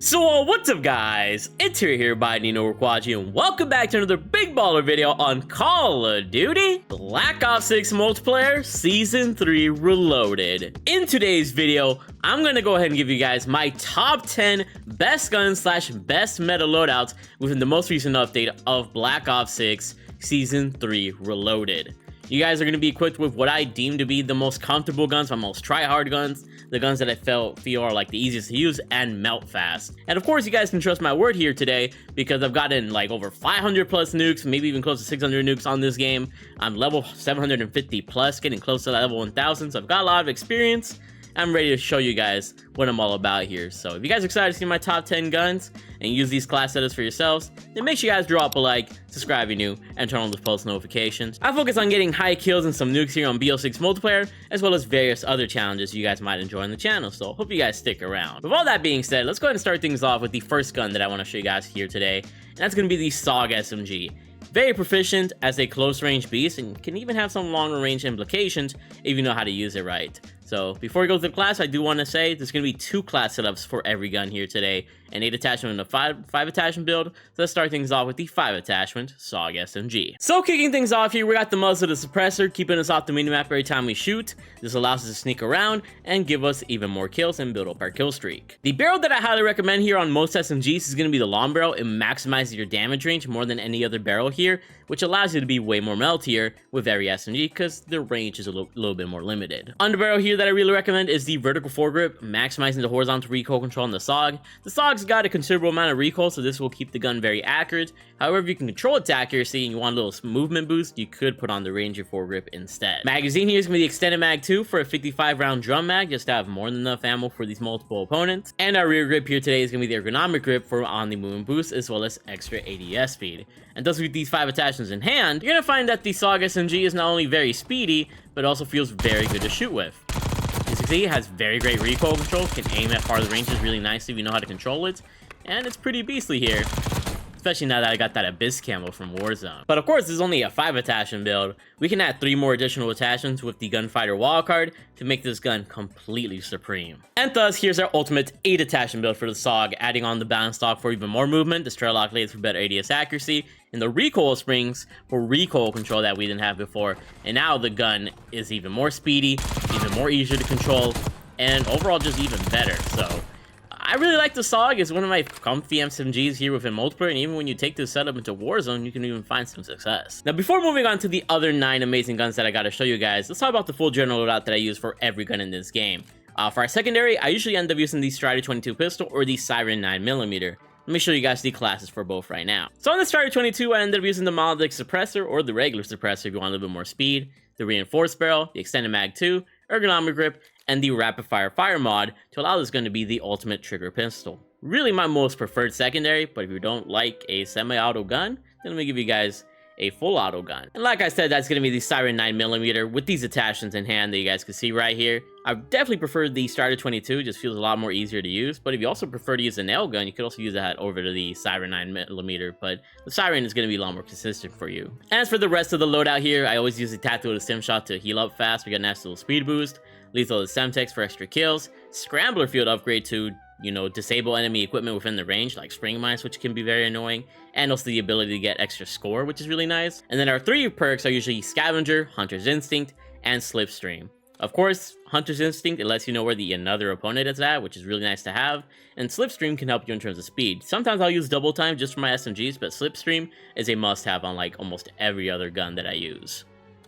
So what's up guys, it's here by Nino Requaji and welcome back to another big baller video on Call of Duty Black Ops 6 Multiplayer Season 3 Reloaded. In today's video, I'm gonna go ahead and give you guys my top 10 best guns / best meta loadouts within the most recent update of Black Ops 6 Season 3 Reloaded. You guys are going to be equipped with what I deem to be the most comfortable guns, my most try-hard guns, the guns that I feel are like the easiest to use and melt fast. And of course, you guys can trust my word here today because I've gotten like over 500 plus nukes, maybe even close to 600 nukes on this game. I'm level 750 plus, getting close to that level 1000, so I've got a lot of experience. I'm ready to show you guys what I'm all about here. So if you guys are excited to see my top 10 guns and use these class setups for yourselves, then make sure you guys drop a like, subscribe if you're new, and turn on those post notifications. I focus on getting high kills and some nukes here on BO6 multiplayer, as well as various other challenges you guys might enjoy on the channel, so hope you guys stick around. With all that being said, let's go ahead and start things off with the first gun that I want to show you guys here today, and that's going to be the Saug SMG. Very proficient as a close range beast and can even have some longer range implications if you know how to use it right. So before we go to the class, I do want to say there's going to be 2 class setups for every gun here today, an 8 attachment and a 5 attachment build. So let's start things off with the 5 attachment Saug SMG. So kicking things off here, we got the muzzle of the suppressor, keeping us off the minimap every time we shoot. This allows us to sneak around and give us even more kills and build up our kill streak. The barrel that I highly recommend here on most SMGs is going to be the long barrel. It maximizes your damage range more than any other barrel here, which allows you to be way more meltier with every SMG because the range is a little bit more limited. Underbarrel here that I really recommend is the vertical foregrip, maximizing the horizontal recoil control on the Saug. The Saug's got a considerable amount of recoil, so this will keep the gun very accurate. However, if you can control its accuracy and you want a little movement boost, you could put on the Ranger foregrip instead. Magazine here is going to be the extended mag 2 for a 55 round drum mag, just to have more than enough ammo for these multiple opponents. And our rear grip here today is going to be the ergonomic grip for on the movement boost, as well as extra ADS speed. And thus with these 5 attachments in hand, you're going to find that the Saug SMG is not only very speedy, but also feels very good to shoot with. As you can see, it has very great recoil control, can aim at farther ranges really nicely if you know how to control it, and it's pretty beastly here, especially now that I got that Abyss camo from Warzone. But of course, this is only a 5 attachment build. We can add 3 more additional attachments with the Gunfighter wildcard to make this gun completely supreme. And thus, here's our ultimate 8 attachment build for the Saug, adding on the balance stock for even more movement, the straight lock blades for better ADS accuracy, and the recoil springs for recoil control that we didn't have before. And now the gun is even more speedy, even more easier to control, and overall just even better. So I really like the Saug. It's one of my comfy SMGs here within multiplayer, and even when you take this setup into Warzone, you can even find some success. Now, before moving on to the other 9 amazing guns that I gotta show you guys, let's talk about the full general loadout that I use for every gun in this game. For our secondary, I usually end up using the Strider 22 pistol or the Siren 9mm. Let me show you guys the classes for both right now. So on the Strider 22, I ended up using the monolithic suppressor or the regular suppressor if you want a little bit more speed, the reinforced barrel, the extended mag 2, ergonomic grip, and the rapid fire mod to allow this gun to be the ultimate trigger pistol. Really my most preferred secondary, but if you don't like a semi-auto gun, then let me give you guys a full auto gun. And like I said, that's going to be the Siren 9mm with these attachments in hand that you guys can see right here. I definitely prefer the Strider 22, just feels a lot more easier to use, but if you also prefer to use a nail gun, you could also use that over to the Siren 9mm, but the Siren is going to be a lot more consistent for you. As for the rest of the loadout here, I always use the Tactical to Stim Shot to heal up fast. We got a nice little speed boost, Lethal to Semtex for extra kills, Scrambler Field upgrade to, you know, disable enemy equipment within the range, like spring mines, which can be very annoying, and also the ability to get extra score, which is really nice. And then our 3 perks are usually Scavenger, Hunter's Instinct, and Slipstream. Of course, Hunter's Instinct, it lets you know where the another opponent is at, which is really nice to have, and Slipstream can help you in terms of speed. Sometimes I'll use double time just for my SMGs, but Slipstream is a must-have on like almost every other gun that I use.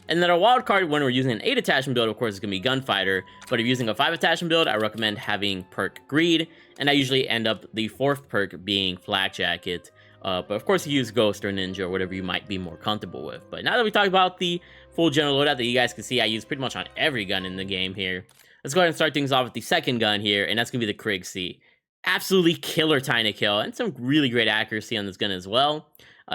And then our wild card, when we're using an 8 attachment build, of course, is going to be Gunfighter. But if you're using a 5 attachment build, I recommend having perk Greed. And I usually end up the 4th perk being Flak Jacket. But of course, you use Ghost or Ninja or whatever you might be more comfortable with. But now that we talked about the full general loadout that you guys can see, I use pretty much on every gun in the game here. Let's go ahead and start things off with the second gun here. And that's going to be the CriC. Absolutely killer time to kill. And some really great accuracy on this gun as well.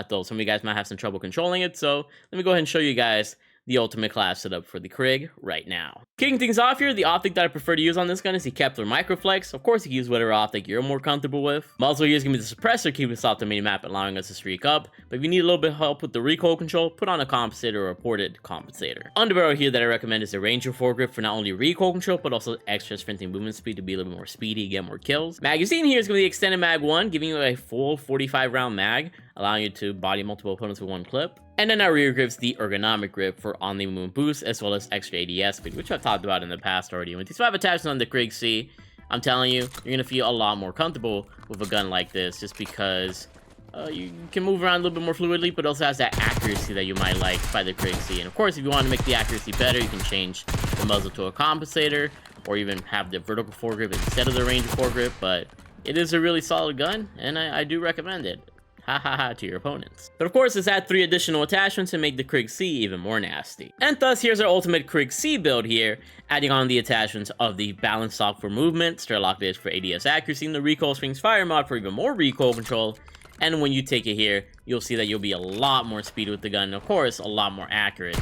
Though some of you guys might have some trouble controlling it. So let me go ahead and show you guys the ultimate class setup for the CriC right now. Kicking things off here, the optic that I prefer to use on this gun is the Kepler Microflex. Of course, you can use whatever optic you're more comfortable with. Muzzle here is going to be the suppressor, keeping us off the mini-map, allowing us to streak up. But if you need a little bit of help with the recoil control, put on a compensator or a ported compensator. Underbarrel here that I recommend is the Ranger foregrip for not only recoil control, but also extra sprinting movement speed to be a little bit more speedy, get more kills. Magazine here is going to be the extended mag 1, giving you a full 45 round mag, allowing you to body multiple opponents with one clip. And then our rear grip's the ergonomic grip for on the movement boost, as well as extra ADS speed, which I've talked about in the past already. With these 5 attachments on the CriC, I'm telling you, you're going to feel a lot more comfortable with a gun like this, just because you can move around a little bit more fluidly, but also has that accuracy that you might like by the CriC. And of course, if you want to make the accuracy better, you can change the muzzle to a compensator, or even have the vertical foregrip instead of the Ranger foregrip. But it is a really solid gun, and I do recommend it. Ha ha ha to your opponents. But of course, let's add 3 additional attachments to make the CriC even more nasty. And thus, here's our ultimate CriC build here, adding on the attachments of the balance stock for movement, Strelok base for ADS accuracy, and the recoil springs fire mod for even more recoil control. And when you take it here, you'll see that you'll be a lot more speed with the gun, and of course, a lot more accurate,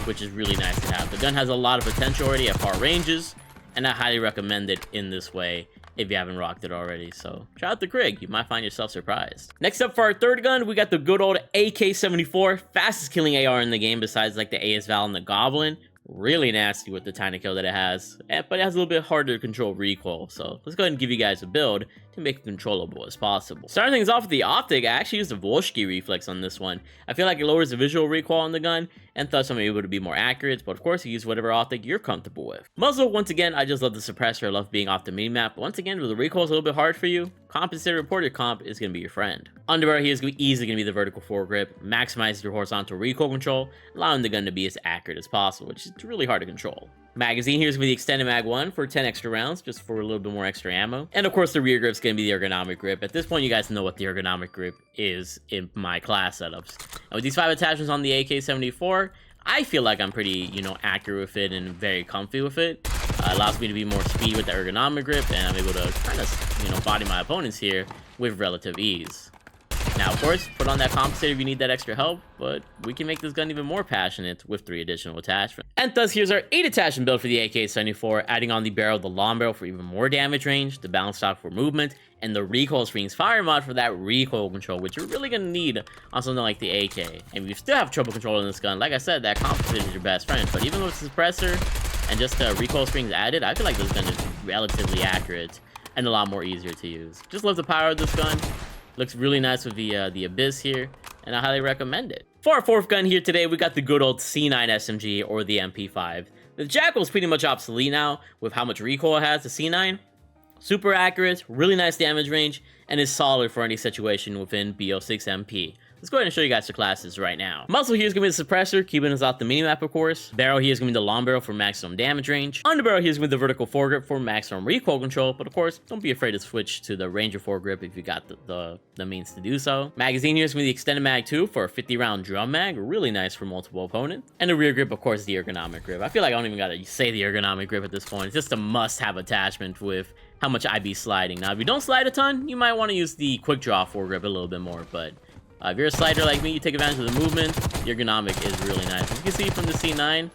which is really nice to have. The gun has a lot of potential already at far ranges, and I highly recommend it in this way if you haven't rocked it already. So try out the CriC, you might find yourself surprised. Next up for our third gun, we got the good old AK-74, fastest killing AR in the game besides like the AS-Val and the Goblin. Really nasty with the tiny kill that it has, but it has a little bit harder to control recoil. So let's go ahead and give you guys a build to make it controllable as possible. Starting things off with the optic, I actually used the Volsky reflex on this one. I feel like it lowers the visual recoil on the gun, and thus I'm able to be more accurate, but of course you use whatever optic you're comfortable with. Muzzle, once again, I just love the suppressor. I love being off the mini-map. Once again, if the recoil is a little bit hard for you, compensator reported comp is going to be your friend. Underbarrel here is easily going to be the vertical foregrip, maximizes your horizontal recoil control, allowing the gun to be as accurate as possible, which is really hard to control. Magazine here is going to be the extended mag 1 for 10 extra rounds, just for a little bit more extra ammo. And of course, the rear grip is going to be the ergonomic grip. At this point, you guys know what the ergonomic grip is in my class setups. And with these 5 attachments on the AK-74, I feel like I'm pretty, accurate with it and very comfy with it. Allows me to be more speed with the ergonomic grip, and I'm able to kind of, body my opponents here with relative ease. Now, of course, put on that compensator if you need that extra help, but we can make this gun even more passionate with 3 additional attachments. And thus, here's our 8 attachment build for the AK-74, adding on the barrel, the long barrel for even more damage range, the balance stock for movement, and the recoil springs fire mod for that recoil control, which you're really going to need on something like the AK. And if you still have trouble controlling this gun, like I said, that compensator is your best friend. But even with the suppressor and just the recoil springs added, I feel like this gun is relatively accurate and a lot more easier to use. Just love the power of this gun. Looks really nice with the Abyss here, and I highly recommend it. For our 4th gun here today, we got the good old C9 SMG, or the MP5. The Jackal is pretty much obsolete now with how much recoil it has. The C9, super accurate, really nice damage range, and is solid for any situation within BO6 MP. Let's go ahead and show you guys the classes right now. Muzzle here is going to be the suppressor, keeping us off the minimap, of course. Barrel here is going to be the long barrel for maximum damage range. Underbarrel here is going to be the vertical foregrip for maximum recoil control, but of course, don't be afraid to switch to the Ranger foregrip if you got the means to do so. Magazine here is going to be the extended mag 2 for a 50-round drum mag, really nice for multiple opponents. And the rear grip, of course, the ergonomic grip. I feel like I don't even got to say the ergonomic grip at this point. It's just a must-have attachment with how much I be sliding. Now, if you don't slide a ton, you might want to use the quick draw foregrip a little bit more, but if you're a slider like me, you take advantage of the movement. The ergonomic is really nice. As you can see from the C9,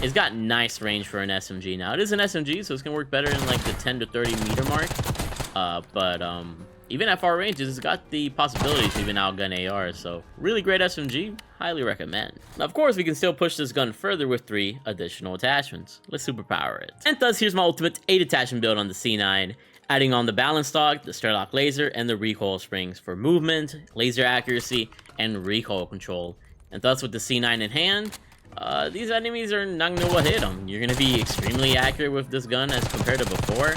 it's got nice range for an SMG. Now, it is an SMG, so it's going to work better in like the 10 to 30 meter mark. But even at far ranges, it's got the possibility to even outgun AR. So, really great SMG. Highly recommend. Now, of course, we can still push this gun further with 3 additional attachments. Let's superpower it. And thus, here's my ultimate 8 attachment build on the C9. Adding on the balance stock, the Strelok laser, and the recoil springs for movement, laser accuracy, and recoil control. And thus, with the C9 in hand, these enemies are not going to know what hit them. You're going to be extremely accurate with this gun as compared to before,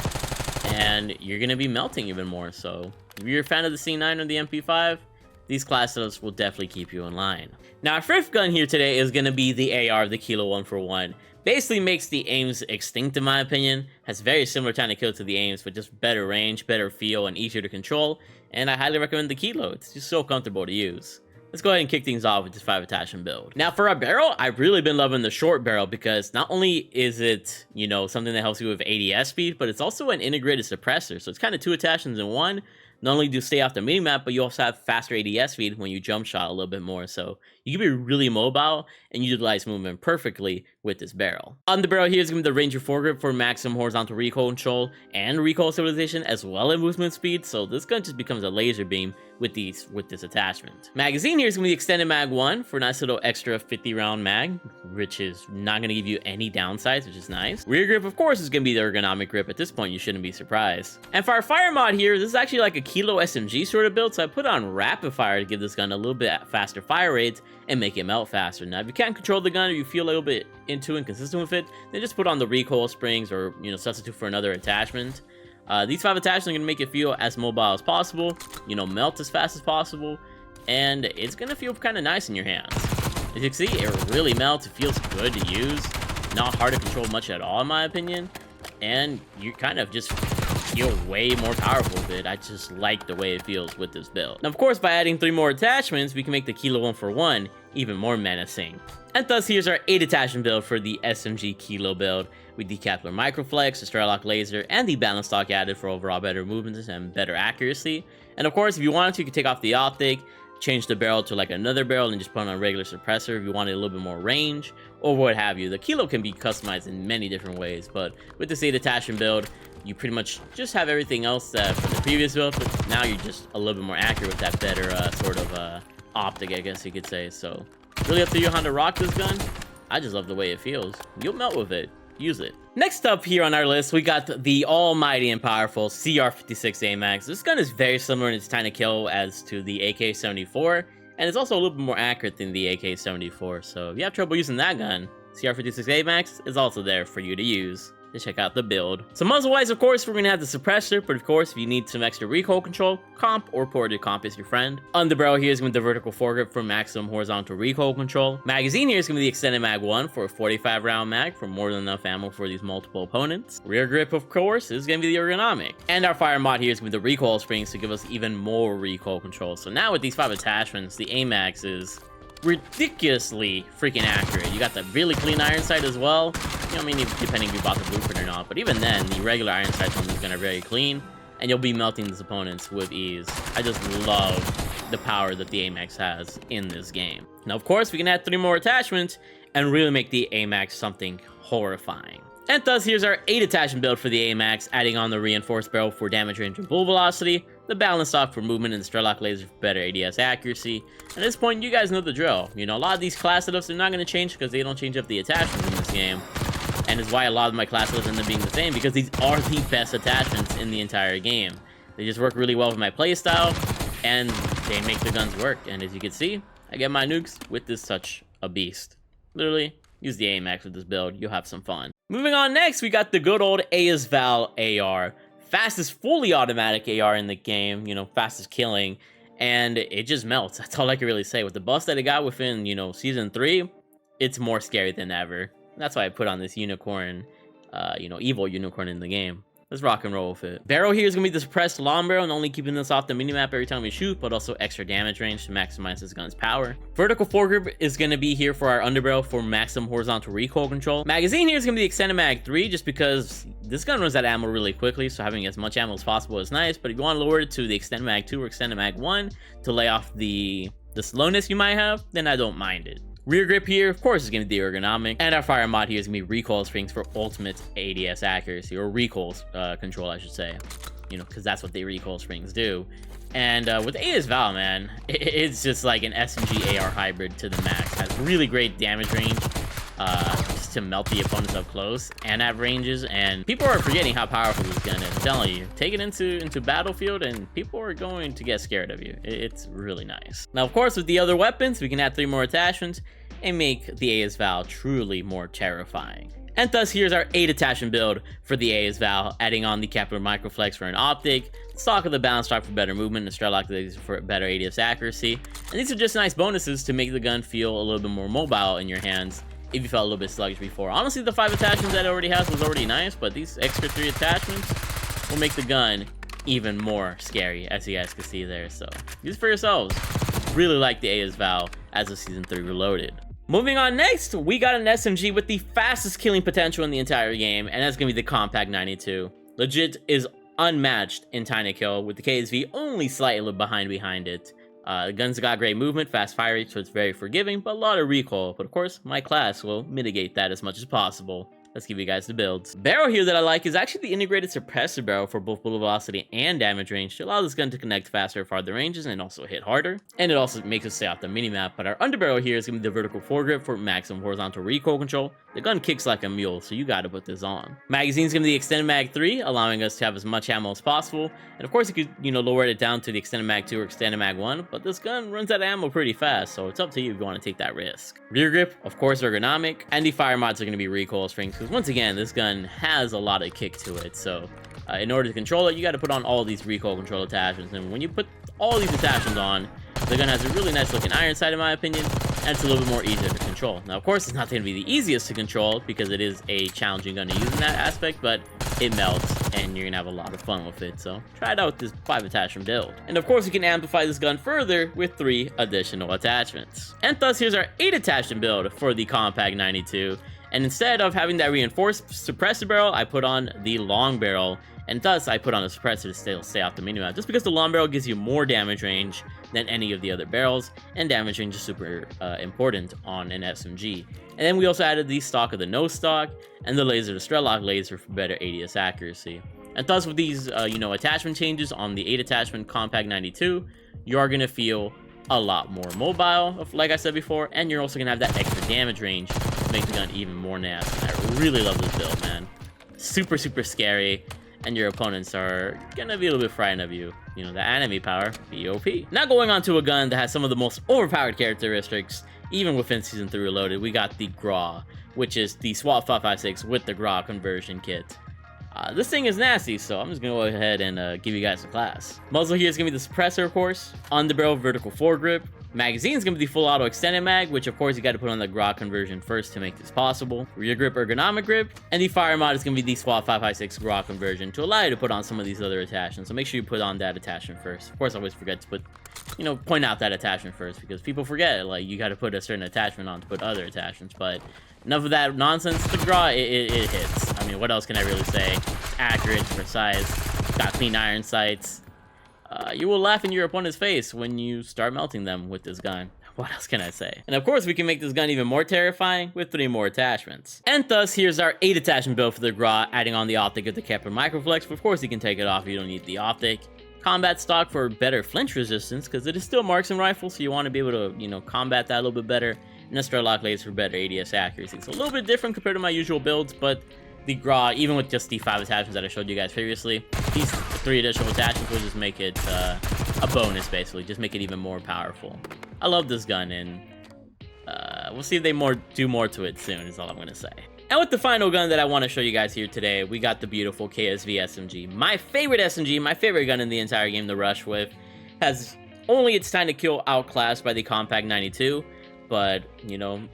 and you're going to be melting even more. So, if you're a fan of the C9 or the MP5, these class setups will definitely keep you in line. Now, our 5th gun here today is going to be the AR, the Kilo 141. Basically makes the aims extinct in my opinion. Has very similar time to kill to the aims, but just better range, better feel, and easier to control. And I highly recommend the Kilo. It's just so comfortable to use. Let's go ahead and kick things off with this 5 attachment build. Now for our barrel, I've really been loving the short barrel because not only is it, something that helps you with ADS speed, but it's also an integrated suppressor. So it's kind of 2 attachments in one. not only do you stay off the minimap, but you also have faster ADS speed when you jump shot a little bit more. So you can be really mobile and utilize movement perfectly with this barrel. On the barrel here is going to be the Ranger foregrip for maximum horizontal recoil control and recoil stabilization, as well as movement speed. So this gun just becomes a laser beam with this attachment. Magazine here is going to be extended mag 1 for a nice little extra 50 round mag, which is not going to give you any downsides, which is nice. Rear grip, of course, is going to be the ergonomic grip. At this point, you shouldn't be surprised. And for our fire mod here, this is actually like a Kilo SMG sort of build, so I put on rapid fire to give this gun a little bit faster fire rates and make it melt faster. Now, if you can't control the gun or you feel a little bit into and consistent with it, then just put on the recoil springs or, substitute for another attachment. These 5 attachments are going to make it feel as mobile as possible, melt as fast as possible, and it's going to feel kind of nice in your hands. As you can see, it really melts. It feels good to use, not hard to control much at all in my opinion, and you kind of just feel way more powerful with it. I just like the way it feels with this build. Now, of course, by adding 3 more attachments, we can make the Kilo 1-for-1 even more menacing. And thus, here's our 8 attachment build for the SMG Kilo build, with the Kepler Microflex, the Strelok Laser, and the balance stock added for overall better movements and better accuracy. And of course, if you wanted to, you could take off the optic, change the barrel to like another barrel, and just put on a regular suppressor if you wanted a little bit more range, or what have you. The Kilo can be customized in many different ways, but with this 8 attachment build, you pretty much just have everything else from the previous build, but now you're just a little bit more accurate with that better sort of optic, I guess you could say. So really up to you how to rock this gun. I just love the way it feels. You'll melt with it. Use it. Next up here on our list, we got the almighty and powerful CR56 AMAX. This gun is very similar in its time to kill as to the AK-74, and it's also a little bit more accurate than the AK-74. So if you have trouble using that gun, CR56 AMAX is also there for you to use. To check out the build. So muzzle-wise, of course, we're gonna have the suppressor, but of course, if you need some extra recoil control, comp or ported comp is your friend. On the barrel here is gonna be the vertical foregrip for maximum horizontal recoil control. Magazine here is gonna be the extended mag 1 for a 45 round mag for more than enough ammo for these multiple opponents. Rear grip, of course, is gonna be the ergonomic. And our fire mod here is gonna be the recoil springs to give us even more recoil control. So now with these 5 attachments, the AMAX is ridiculously freaking accurate. You got the really clean iron sight as well. I mean, depending if you bought the blueprint or not, but even then, the regular iron sight one is gonna be very clean, and you'll be melting these opponents with ease. I just love the power that the AMAX has in this game. Now, of course, we can add 3 more attachments and really make the AMAX something horrifying. And thus, here's our 8 attachment build for the AMAX, adding on the reinforced barrel for damage range and bullet velocity, the balance stock for movement, and the Strelok Laser for better ADS accuracy. At this point, you guys know the drill. A lot of these class setups are not going to change because they don't change up the attachments in this game. And it's why a lot of my class setups end up being the same, because these are the best attachments in the entire game. They just work really well with my playstyle, and they make the guns work. And as you can see, I get my nukes with this such a beast. Literally, use the AMAX with this build. You'll have some fun. Moving on next, we got the good old ASVAL AR. Fastest fully automatic AR in the game, fastest killing, and it just melts. That's all I can really say. With the buffs that it got within, Season 3, it's more scary than ever. That's why I put on this unicorn, evil unicorn in the game. Let's rock and roll with it. Barrel here is going to be the suppressed long barrel, and only keeping this off the minimap every time we shoot, but also extra damage range to maximize this gun's power. Vertical foregrip is going to be here for our underbarrel for maximum horizontal recoil control. Magazine here is going to be the extended mag 3, just because this gun runs out of ammo really quickly, so having as much ammo as possible is nice, but if you want to lower it to the extended mag 2 or extended mag 1 to lay off the slowness you might have, then I don't mind it. Rear grip here, of course, is going to be ergonomic, and our fire mod here is going to be recoil springs for ultimate ADS accuracy, or recoil control, I should say, because that's what the recoil springs do. And with ASVAL, man, it's just like an SMG AR hybrid to the max. Has really great damage range, just to melt the opponents up close and at ranges. And people are forgetting how powerful this gun is. I'm telling you, take it into battlefield, and people are going to get scared of you. It's really nice. Now, of course, with the other weapons, we can add 3 more attachments and make the ASVAL truly more terrifying. And thus, here's our 8 attachment build for the ASVAL, adding on the Kepler Microflex for an optic, the stock of the balance stock for better movement, and the Strelok Laser for better ADS accuracy. And these are just nice bonuses to make the gun feel a little bit more mobile in your hands if you felt a little bit sluggish before. Honestly, the 5 attachments that it already has was already nice, but these extra 3 attachments will make the gun even more scary, as you guys can see there. So use it for yourselves. Really like the ASVAL as a Season 3 Reloaded. Moving on next, we got an SMG with the fastest killing potential in the entire game, and that's going to be the Compact 92. Legit is unmatched in time to kill, with the KSV only slightly behind it. The gun's got great movement, fast fire rate, so it's very forgiving, but a lot of recoil. But of course, my class will mitigate that as much as possible. Let's give you guys the builds. Barrel here that I like is actually the integrated suppressor barrel for both bullet velocity and damage range to allow this gun to connect faster at farther ranges and also hit harder. And it also makes it stay off the minimap. But our underbarrel here is going to be the vertical foregrip for maximum horizontal recoil control. The gun kicks like a mule, so you gotta put this on. Magazine's gonna be the extended mag 3, allowing us to have as much ammo as possible. And of course, you could, lower it down to the extended mag 2 or extended mag 1, but this gun runs out of ammo pretty fast, so it's up to you if you want to take that risk. Rear grip, of course, ergonomic, and the fire mods are gonna be recoil springs, because once again, this gun has a lot of kick to it, so in order to control it, you gotta put on all these recoil control attachments, and when you put all these attachments on, the gun has a really nice looking iron sight in my opinion, and it's a little bit more easier to control. Now, of course, it's not going to be the easiest to control because it is a challenging gun to use in that aspect, but it melts and you're going to have a lot of fun with it. So try it out with this 5 attachment build. And of course, you can amplify this gun further with 3 additional attachments. And thus, here's our 8 attachment build for the Compact 92. And instead of having that reinforced suppressor barrel, I put on the long barrel. And thus, I put on a suppressor to stay off the minimap, just because the long barrel gives you more damage range than any of the other barrels, and damage range is super important on an SMG. And then we also added the stock of the no stock, and the laser, the strut lock laser for better ADS accuracy. And thus, with these, attachment changes on the 8 attachment Compact 92, you are going to feel a lot more mobile, like I said before, and you're also going to have that extra damage range to make the gun even more nasty. I really love this build, man. Super, super scary. And your opponents are gonna be a little bit frightened of you. The enemy power, BOP. Now going on to a gun that has some of the most overpowered characteristics, even within Season 3 Reloaded, we got the GRAW, which is the SWAT 556 with the GRAW conversion kit. This thing is nasty, so I'm just gonna go ahead and give you guys a class. Muzzle here is gonna be the suppressor, of course. Underbarrel vertical foregrip. Magazine is going to be the full auto extended mag, which of course you got to put on the GRAW conversion first to make this possible. Rear grip, ergonomic grip, and the fire mod is going to be the SWAT 556 GRAW conversion to allow you to put on some of these other attachments. So make sure you put on that attachment first. Of course, I always forget to put, point out that attachment first because people forget, like, you got to put a certain attachment on to put other attachments. But enough of that nonsense. The GRAW, it hits. I mean, what else can I really say? Accurate, precise, got clean iron sights. You will laugh in your opponent's face when you start melting them with this gun. What else can I say? And of course, we can make this gun even more terrifying with 3 more attachments. And thus, here's our 8 attachment build for the GRAW, adding on the optic of the Kepler Microflex. But of course, you can take it off if you don't need the optic. Combat stock for better flinch resistance, because it is still marksman rifle, so you want to be able to, combat that a little bit better. And a strut lock laser for better ADS accuracy. It's a little bit different compared to my usual builds, but the GRAW, even with just the 5 attachments that I showed you guys previously, these 3 additional attachments will just make it a bonus, basically. Just make it even more powerful. I love this gun, and we'll see if they do more to it soon, is all I'm going to say. And with the final gun that I want to show you guys here today, we got the beautiful KSV SMG. My favorite SMG, my favorite gun in the entire game to rush with, has only its time to kill outclassed by the Compact 92, but,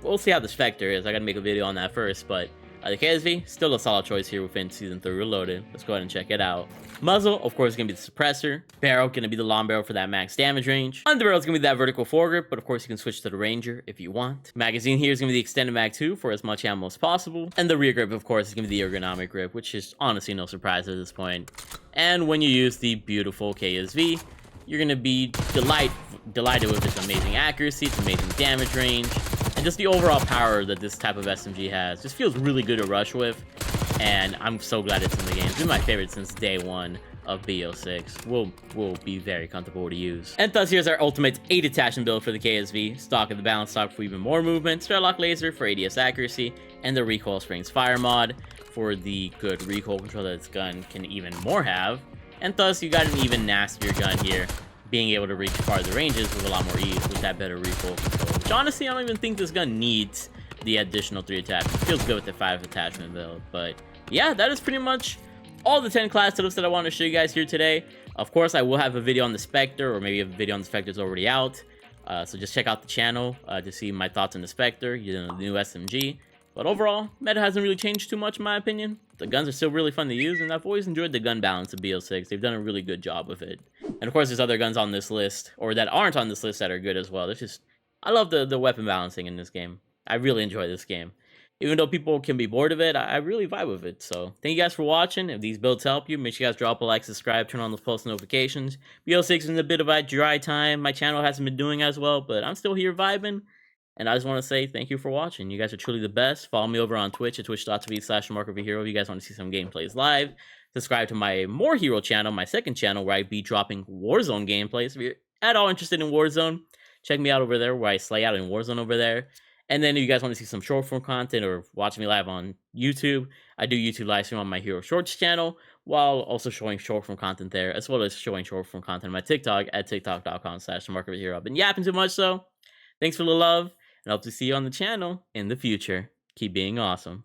we'll see how the Spectre is. I got to make a video on that first, but the KSV, still a solid choice here within Season 3 Reloaded. Let's go ahead and check it out. Muzzle, of course, is going to be the suppressor. Barrel, going to be the long barrel for that max damage range. Underbarrel is going to be that vertical foregrip, but of course you can switch to the Ranger if you want. Magazine here is going to be the extended mag 2 for as much ammo as possible. And the rear grip, of course, is going to be the ergonomic grip, which is honestly no surprise at this point. And when you use the beautiful KSV, you're going to be delighted with its amazing accuracy, its amazing damage range, and just the overall power that this type of SMG has. Just feels really good to rush with, and I'm so glad it's in the game. It's been my favorite since day 1 of BO6. Will be very comfortable to use. And thus, here's our ultimate 8 attachment build for the KSV. Stock of the balance stock for even more movement, strut lock laser for ADS accuracy, and the recoil springs fire mod for the good recoil control that this gun can even more have. And thus, you got an even nastier gun here, being able to reach farther ranges with a lot more ease with that better recoil control. Which honestly, I don't even think this gun needs the additional 3 attachments. It feels good with the 5 attachment build. But yeah, that is pretty much all the 10 class setups that I want to show you guys here today. Of course, I will have a video on the Spectre, or maybe a video on the Spectre is already out. So just check out the channel to see my thoughts on the Spectre, the new SMG. But overall, meta hasn't really changed too much in my opinion. The guns are still really fun to use, and I've always enjoyed the gun balance of BO6. They've done a really good job with it. And of course, there's other guns on this list, or that aren't on this list, that are good as well. It's just, I love the weapon balancing in this game. I really enjoy this game. Even though people can be bored of it, I really vibe with it. So thank you guys for watching. If these builds help you, make sure you guys drop a like, subscribe, turn on those post notifications. BO6 is in a bit of a dry time. My channel hasn't been doing as well, but I'm still here vibing. And I just want to say thank you for watching. You guys are truly the best. Follow me over on Twitch at twitch.tv/markofahero if you guys want to see some gameplays live. Subscribe to my More Hero channel, my second channel, where I be dropping Warzone gameplays. If you're at all interested in Warzone, check me out over there, where I slay out in Warzone over there. And then if you guys want to see some short form content or watch me live on YouTube, I do YouTube live stream on my Hero Shorts channel, while also showing short form content there, as well as showing short form content on my TikTok at tiktok.com/markofahero. I've been yapping too much, so thanks for the love, and I hope to see you on the channel in the future. Keep being awesome.